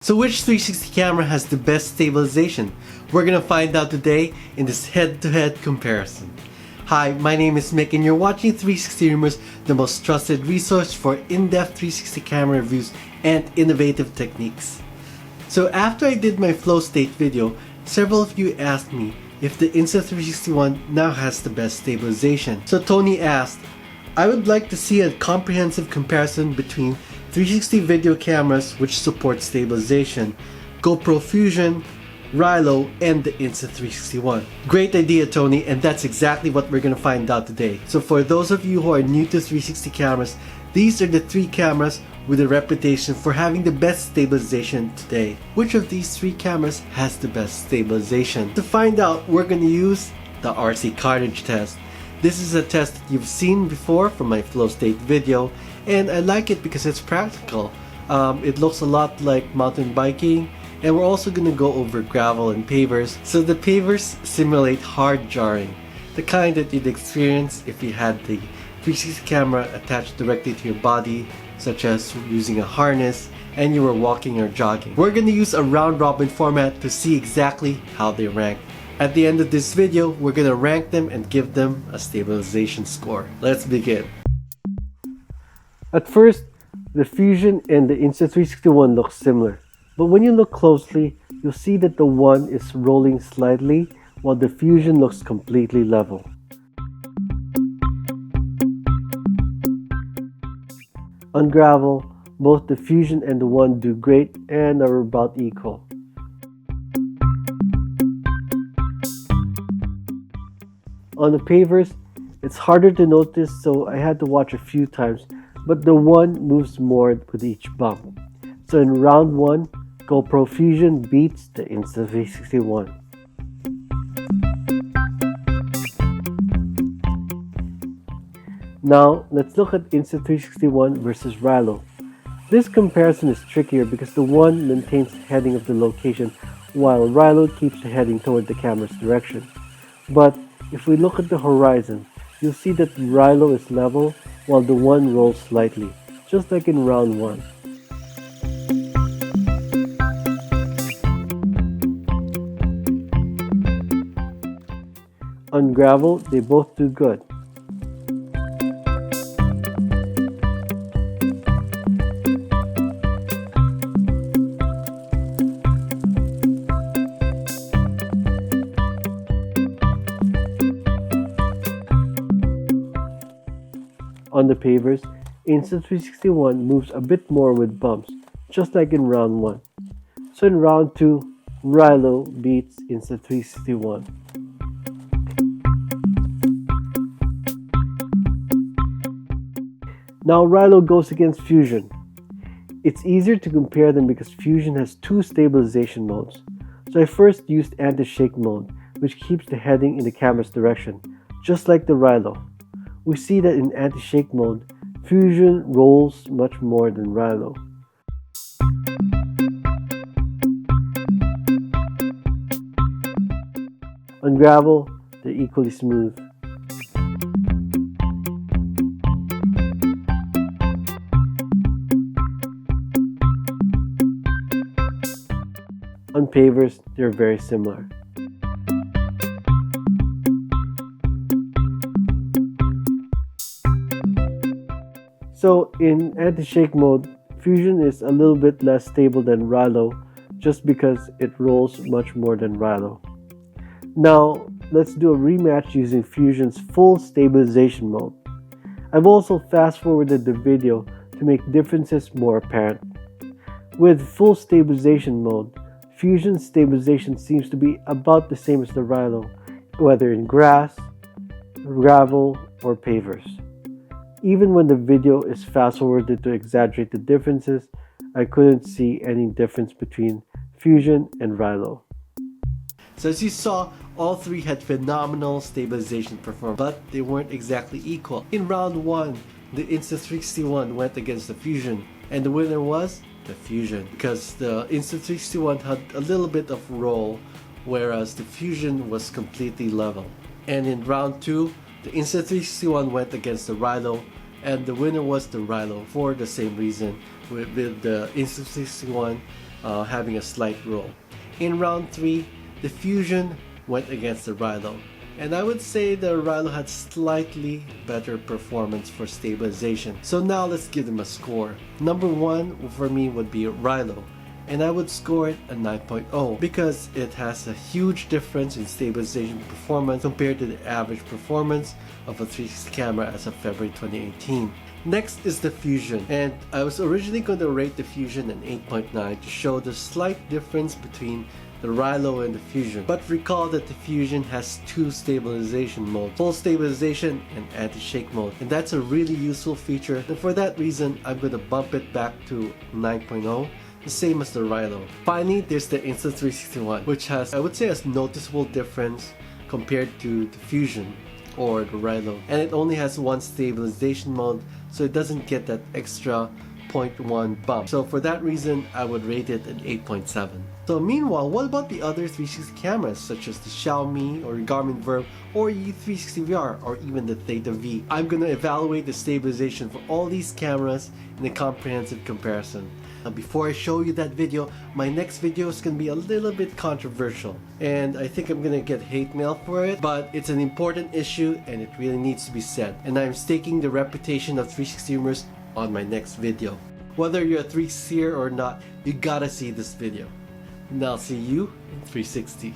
So which 360 camera has the best stabilization? We're gonna find out today in this head-to-head comparison. Hi, my name is Mick and you're watching 360 Rumors, the most trusted resource for in-depth 360 camera reviews and innovative techniques. So after I did my FlowState video, several of you asked me if the Insta360 ONE now has the best stabilization. So Tony asked, I would like to see a comprehensive comparison between 360 video cameras which support stabilization, GoPro FUSION, Rylo, and the Insta360 ONE. Great idea, Tony, and that's exactly what we're gonna find out today. So for those of you who are new to 360 cameras, these are the three cameras with a reputation for having the best stabilization today. Which of these three cameras has the best stabilization? To find out, we're gonna use the RC Carnage test. This is a test that you've seen before from my FlowState video, and I like it because it's practical. It looks a lot like mountain biking, and we're also going to go over gravel and pavers. So the pavers simulate hard jarring, the kind that you'd experience if you had the 360 camera attached directly to your body, such as using a harness and you were walking or jogging. We're going to use a round robin format to see exactly how they rank. At the end of this video, we're going to rank them and give them a stabilization score. Let's begin. At first, the Fusion and the Insta360 ONE look similar, but when you look closely, you'll see that the ONE is rolling slightly while the Fusion looks completely level. On gravel, both the Fusion and the ONE do great and are about equal. On the pavers, it's harder to notice, so I had to watch a few times, but the ONE moves more with each bump. So in round 1, GoPro FUSION beats the Insta360 ONE. Now let's look at Insta360 ONE versus Rylo. This comparison is trickier because the ONE maintains the heading of the location while Rylo keeps the heading toward the camera's direction. But if we look at the horizon, you'll see that Rylo is level while the ONE rolls slightly, just like in round 1. On gravel, they both do good. On the pavers, Insta360 ONE moves a bit more with bumps, just like in round 1. So in round 2, Rylo beats Insta360 ONE. Now Rylo goes against Fusion. It's easier to compare them because Fusion has two stabilization modes. So I first used anti-shake mode, which keeps the heading in the camera's direction, just like the Rylo. We see that in anti-shake mode, Fusion rolls much more than Rylo. On gravel, they're equally smooth. On pavers, they're very similar. So in anti-shake mode, Fusion is a little bit less stable than Rylo just because it rolls much more than Rylo. Now let's do a rematch using Fusion's full stabilization mode. I've also fast forwarded the video to make differences more apparent. With full stabilization mode, Fusion's stabilization seems to be about the same as the Rylo, whether in grass, gravel, or pavers. Even when the video is fast forwarded to exaggerate the differences, I couldn't see any difference between Fusion and Rylo. So as you saw, all three had phenomenal stabilization performance, but they weren't exactly equal. In round 1, the Insta360 ONE went against the Fusion, and the winner was the Fusion, because the Insta360 ONE had a little bit of roll, whereas the Fusion was completely level. And in round 2, the Insta360 ONE went against the Rylo, and the winner was the Rylo for the same reason, with the Insta360 ONE having a slight roll. In round 3, the Fusion went against the Rylo. And I would say the Rylo had slightly better performance for stabilization. So now let's give them a score. Number 1 for me would be Rylo. And I would score it a 9.0 because it has a huge difference in stabilization performance compared to the average performance of a 360 camera as of February 2018. Next is the Fusion, and I was originally going to rate the Fusion an 8.9 to show the slight difference between the Rylo and the Fusion. But recall that the Fusion has 2 stabilization modes, full stabilization and anti-shake mode, and that's a really useful feature, and for that reason I'm going to bump it back to 9.0, the same as the Rylo. Finally, there's the Insta360 ONE, which has, I would say, a noticeable difference compared to the Fusion or the Rylo, and it only has 1 stabilization mode, so it doesn't get that extra 0.1 bump. So for that reason, I would rate it an 8.7. So meanwhile, what about the other 360 cameras such as the Xiaomi or Garmin Verve or E360 VR or even the Theta V? I'm going to evaluate the stabilization for all these cameras in a comprehensive comparison. Now before I show you that video, my next video is going to be a little bit controversial, and I think I'm going to get hate mail for it, but it's an important issue and it really needs to be said, and I'm staking the reputation of 360 rumors on my next video. Whether you're a 360er or not, you gotta see this video. And I'll see you in 360.